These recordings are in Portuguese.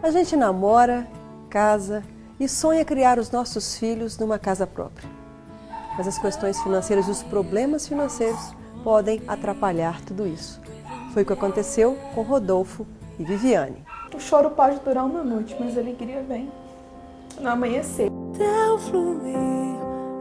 A gente namora, casa e sonha criar os nossos filhos numa casa própria. Mas as questões financeiras e os problemas financeiros podem atrapalhar tudo isso. Foi o que aconteceu com Rodolfo e Viviane. O choro pode durar uma noite, mas a alegria vem no amanhecer. Teu fluir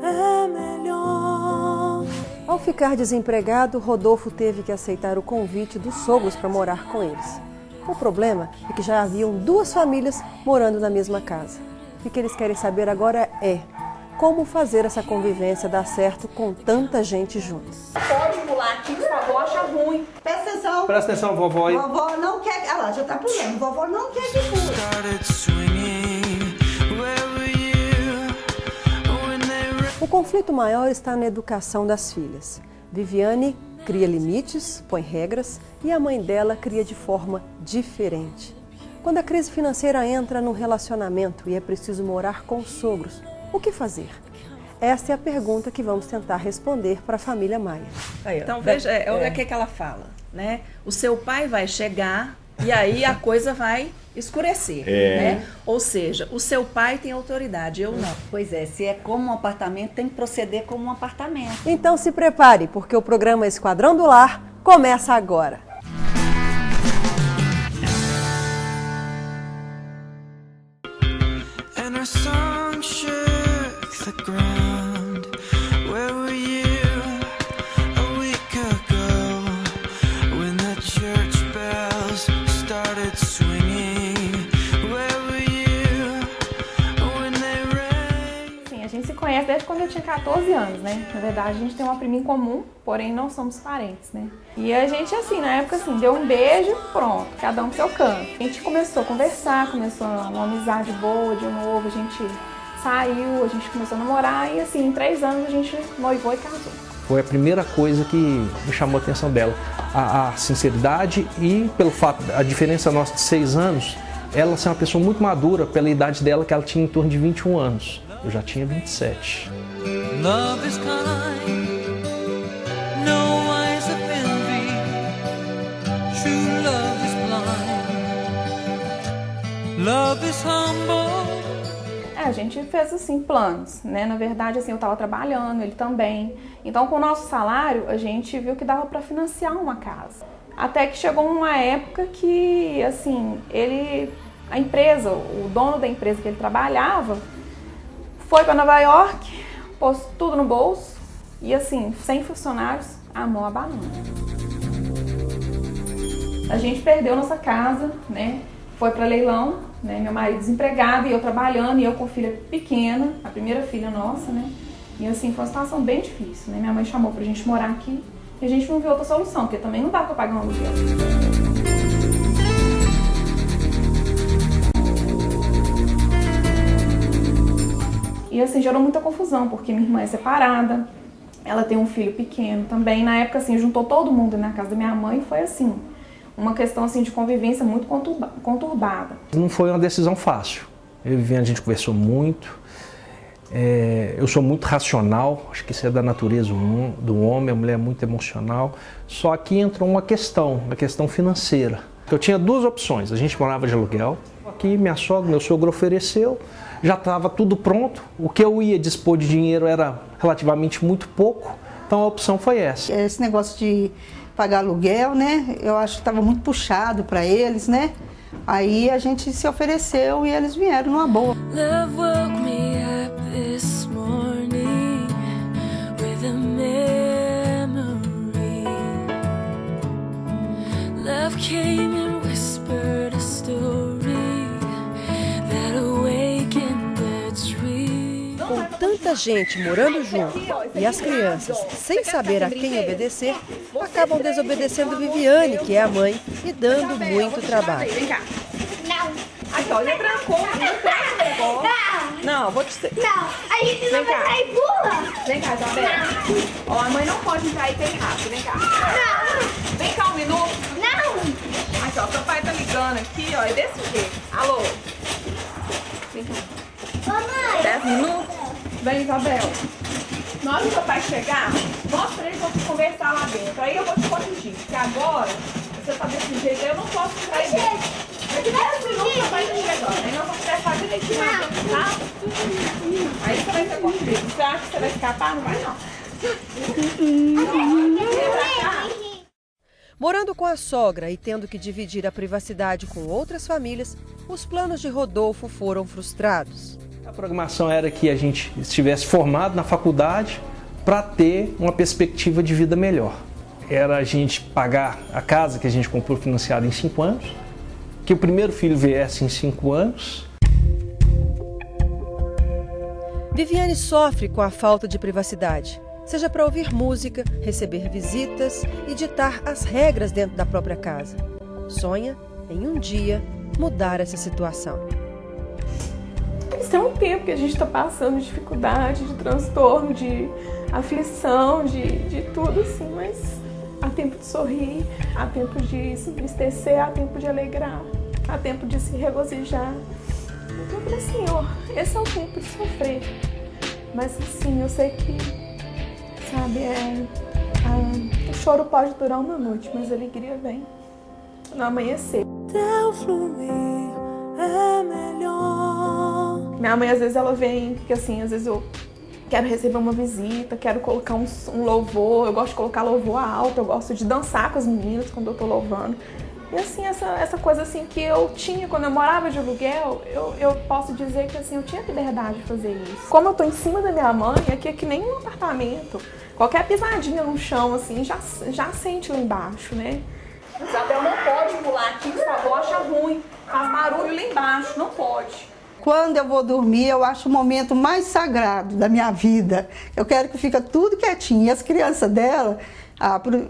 é melhor. Ao ficar desempregado, Rodolfo teve que aceitar o convite dos sogros para morar com eles. O problema é que já haviam duas famílias morando na mesma casa. E o que eles querem saber agora é como fazer essa convivência dar certo com tanta gente junto. Pode pular aqui, por favor, acha ruim. Presta atenção. Presta atenção, vovó. Vovó não quer... Ah lá, já tá pulando. Vovó não quer que pule. O conflito maior está na educação das filhas. Viviane cria limites, põe regras e a mãe dela cria de forma diferente. Quando a crise financeira entra no relacionamento e é preciso morar com os sogros, o que fazer? Esta é a pergunta que vamos tentar responder para a família Maia. Então veja, olha o que ela fala, né? O seu pai vai chegar e aí a coisa vai escurecer, né? Ou seja, o seu pai tem autoridade, eu não. Pois é, se é como um apartamento, tem que proceder como um apartamento. Então se prepare, porque o programa Esquadrão do Lar começa agora. Conhece desde quando eu tinha 14 anos, né? Na verdade, a gente tem uma prima em comum, porém não somos parentes, né? E a gente, assim, na época, assim, deu um beijo, pronto, cada um pro seu canto. A gente começou a conversar, começou uma amizade boa de novo, a gente saiu, a gente começou a namorar e, assim, em 3 anos a gente noivou e casou. Foi a primeira coisa que me chamou a atenção dela, a sinceridade e pelo fato, a diferença nossa de 6 anos, ela ser uma pessoa muito madura pela idade dela, que ela tinha em torno de 21 anos. Eu já tinha 27. Love is kind, no eyes of envy. True love is blind. Love is humble. A gente fez assim planos, né? Na verdade, assim, eu estava trabalhando, ele também. Então, com o nosso salário, a gente viu que dava para financiar uma casa. Até que chegou uma época que, assim, a empresa, o dono da empresa que ele trabalhava, foi para Nova York, pôs tudo no bolso e, assim, sem funcionários, a mão abanou. A gente perdeu nossa casa, né? Foi para leilão, né? Meu marido desempregado e eu trabalhando e eu com filha pequena, a primeira filha nossa, né? E, assim, foi uma situação bem difícil, né? Minha mãe chamou pra gente morar aqui e a gente não viu outra solução, porque também não dava para pagar um aluguel. E assim, gerou muita confusão, porque minha irmã é separada, ela tem um filho pequeno também. Na época, assim, juntou todo mundo na casa da minha mãe e foi assim, uma questão assim, de convivência muito conturbada. Não foi uma decisão fácil. Eu e Viviane, a gente conversou muito. Eu sou muito racional, acho que isso é da natureza do homem, a mulher é muito emocional. Só que entrou uma questão, a questão financeira. Eu tinha 2 opções, a gente morava de aluguel. Aqui minha sogra, meu sogro ofereceu, já estava tudo pronto. O que eu ia dispor de dinheiro era relativamente muito pouco, então a opção foi essa. Esse negócio de pagar aluguel, né? Eu acho que estava muito puxado para eles, né? Aí a gente se ofereceu e eles vieram numa boa. Love woke me up this morning with a memory. Love came and whispered a story that awakened the tree. Com tanta gente morando junto e as crianças sem saber a quem obedecer, acabam desobedecendo Viviane, que é a mãe, e dando muito trabalho. Vem cá. Não. Aqui, ó, ele trancou. Não, vou te dizer. Não, a gente não vai sair pula. Vem cá, Isabela. Ó, a mãe não pode entrar aí bem rápido. Vem cá. Não. Vem cá um minuto. Não. Aqui, ó, seu pai tá ligando aqui, ó, é desse jeito. Alô? Vem cá. Mamãe. 10 minutos? Vem, Isabel. Na hora que seu pai chegar, mostra pra ele pra você conversar lá dentro. Aí eu vou te corrigir. Porque agora, você tá desse jeito, eu não posso entrar aí dentro. Daqui 10 minutos seu pai vai chegar. tá? Aí você vai ser comigo. Você acha que você vai escapar? Não vai, não. Morando com a sogra e tendo que dividir a privacidade com outras famílias, os planos de Rodolfo foram frustrados. A programação era que a gente estivesse formado na faculdade para ter uma perspectiva de vida melhor. Era a gente pagar a casa que a gente comprou financiada em 5 anos, que o primeiro filho viesse em 5 anos. Viviane sofre com a falta de privacidade, seja para ouvir música, receber visitas e ditar as regras dentro da própria casa. Sonha em um dia mudar essa situação. Isso é um tempo que a gente está passando de dificuldade, de transtorno, de aflição, de tudo assim, mas há tempo de sorrir, há tempo de se entristecer, há tempo de alegrar, há tempo de se regozijar. Então eu falei, Senhor, esse é o tempo de sofrer. Mas assim, eu sei que, sabe, o choro pode durar uma noite, mas a alegria vem no amanhecer. Teu fluir é melhor. Minha mãe, às vezes, ela vem, porque assim, às vezes eu quero receber uma visita, quero colocar um louvor, eu gosto de colocar louvor alto, eu gosto de dançar com as meninas quando eu tô louvando. E assim, essa coisa assim que eu tinha quando eu morava de aluguel, eu posso dizer que assim, eu tinha liberdade de fazer isso. Como eu tô em cima da minha mãe, aqui é que nem um apartamento. Qualquer pisadinha no chão, assim, já sente lá embaixo, né? Isabel não pode pular aqui, que sua avó acha ruim, faz barulho lá embaixo, não pode. Quando eu vou dormir, eu acho o momento mais sagrado da minha vida. Eu quero que fique tudo quietinho. E as crianças dela,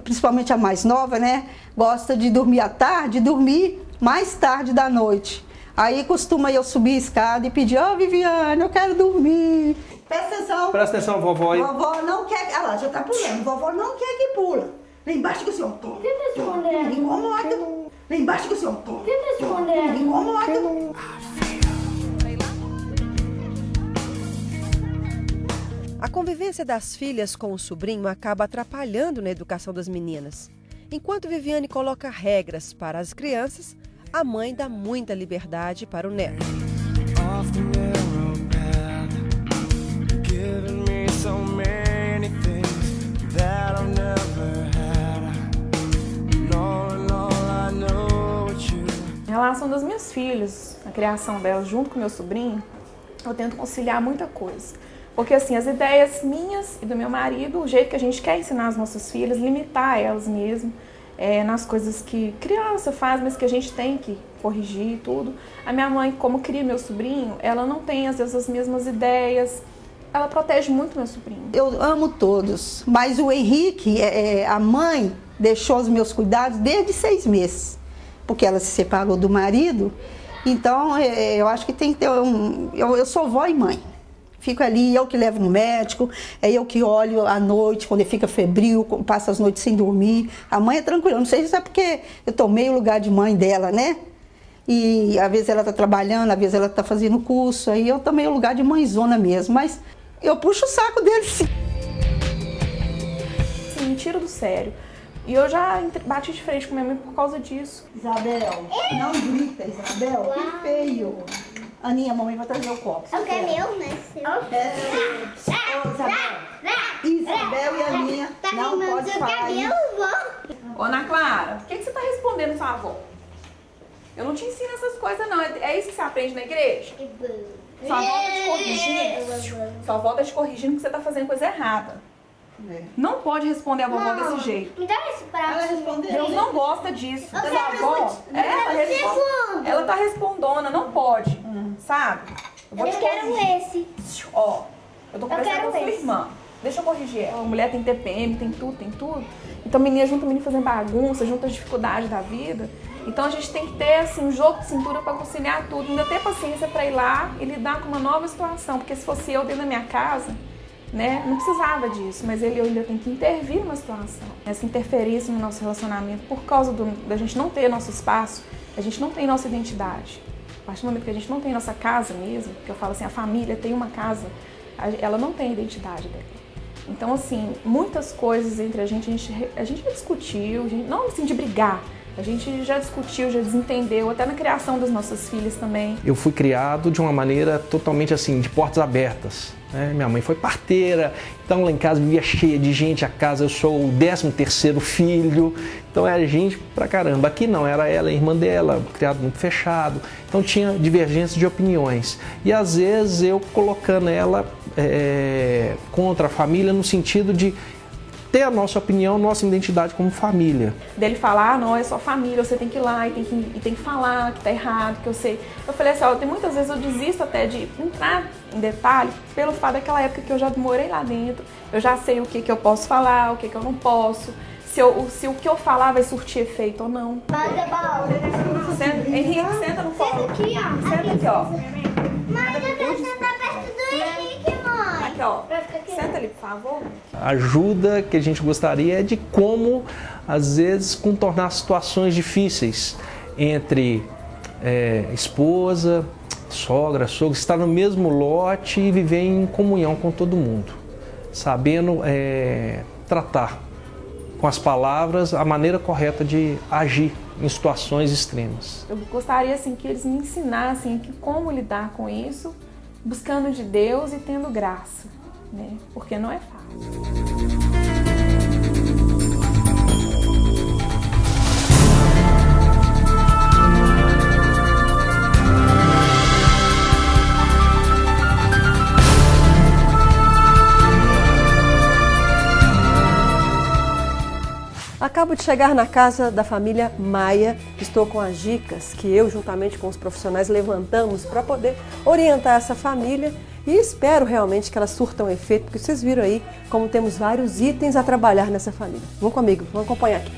principalmente a mais nova, né, gosta de dormir à tarde, dormir mais tarde da noite. Aí costuma eu subir a escada e pedir, Viviane, eu quero dormir. Presta atenção. Presta atenção, vovó. Vovó não quer... Ah lá, já tá pulando. Vovó não quer que pula. Lá embaixo que o senhor toma. Tenta esconder. Incomoda. Lá embaixo que o senhor toma. Tenta esconder. Incomoda. A convivência das filhas com o sobrinho acaba atrapalhando na educação das meninas. Enquanto Viviane coloca regras para as crianças, a mãe dá muita liberdade para o neto. Em relação das minhas filhas, a criação delas junto com meu sobrinho, eu tento conciliar muita coisa. Porque assim, as ideias minhas e do meu marido, o jeito que a gente quer ensinar as nossas filhas, limitar elas mesmo, nas coisas que criança faz, mas que a gente tem que corrigir e tudo. A minha mãe, como cria meu sobrinho, ela não tem às vezes as mesmas ideias, ela protege muito meu sobrinho. Eu amo todos, mas o Henrique, a mãe deixou os meus cuidados desde 6 meses, porque ela se separou do marido, então eu acho que tem que ter eu sou vó e mãe. Fico ali, eu que levo no médico, é eu que olho à noite, quando ele fica febril, passa as noites sem dormir. A mãe é tranquila, não sei se é porque eu tomei o lugar de mãe dela, né? E às vezes ela está trabalhando, às vezes ela está fazendo curso, aí eu tomei o lugar de mãezona mesmo, mas eu puxo o saco dele sim. Sim, me tira do sério. E eu já bati de frente com minha mãe por causa disso. Isabel, não grita, Isabel, que feio. Aninha, a mamãe vai trazer o copo. Eu quero meu, né? Isabel e a Aninha não pode falar isso. Ô, Ana Clara, por que você tá respondendo sua avó? Eu não te ensino essas coisas, não. É isso que você aprende na igreja? Sua avó tá te corrigindo. Sua avó tá te corrigindo que você tá fazendo coisa errada. Não pode responder a vovó desse jeito. Me dá esse prato. Deus não gosta disso. Sua avó, ela tá respondona, não pode. Sabe? Eu quero esse. Ó, eu tô conversando com a sua esse. irmã. Deixa eu corrigir ela. A mulher tem TPM, tem tudo. Então menina junto, menino fazendo bagunça, junto as dificuldades da vida. Então a gente tem que ter assim, um jogo de cintura para conciliar tudo. Ainda ter paciência para ir lá e lidar com uma nova situação. Porque se fosse eu dentro da minha casa, né, não precisava disso. Mas eu ainda tenho que intervir numa situação. Essa interferência no nosso relacionamento, por causa da gente não ter nosso espaço, a gente não tem nossa identidade. A partir do momento que a gente não tem nossa casa mesmo, que eu falo assim, a família tem uma casa, ela não tem a identidade dela. Então, assim, muitas coisas entre a gente já discutiu, não assim de brigar, A gente já discutiu, já desentendeu, até na criação das nossas filhas também. Eu fui criado de uma maneira totalmente assim, de portas abertas. Minha mãe foi parteira, então lá em casa vivia cheia de gente, a casa eu sou o 13º filho, então era gente pra caramba. Aqui não, era ela, a irmã dela, criado muito fechado, então tinha divergência de opiniões. E às vezes eu colocando ela contra a família no sentido de ter a nossa opinião, nossa identidade como família. Dele falar, não, é só família, você tem que ir lá e tem que falar que tá errado, que eu sei. Eu falei assim, ó, tem muitas vezes eu desisto até de entrar em detalhe pelo fato daquela época que eu já morei lá dentro, eu já sei o que eu posso falar, o que eu não posso, se o que eu falar vai surtir efeito ou não. Henrique, senta no colo. Senta aqui, ó. Mas eu quero sentar perto do Henrique, mãe. Aqui, ó. Senta ali, por favor. A ajuda que a gente gostaria é de como, às vezes, contornar situações difíceis entre esposa, sogra, sogro, estar no mesmo lote e viver em comunhão com todo mundo, sabendo tratar com as palavras a maneira correta de agir em situações extremas. Eu gostaria assim que eles me ensinassem como lidar com isso, buscando de Deus e tendo graça, né? Porque não é fácil. Acabo de chegar na casa da família Maia. Estou com as dicas que eu, juntamente com os profissionais, levantamos para poder orientar essa família e espero realmente que elas surtam efeito, porque vocês viram aí como temos vários itens a trabalhar nessa família. Vão comigo, vão acompanhar aqui.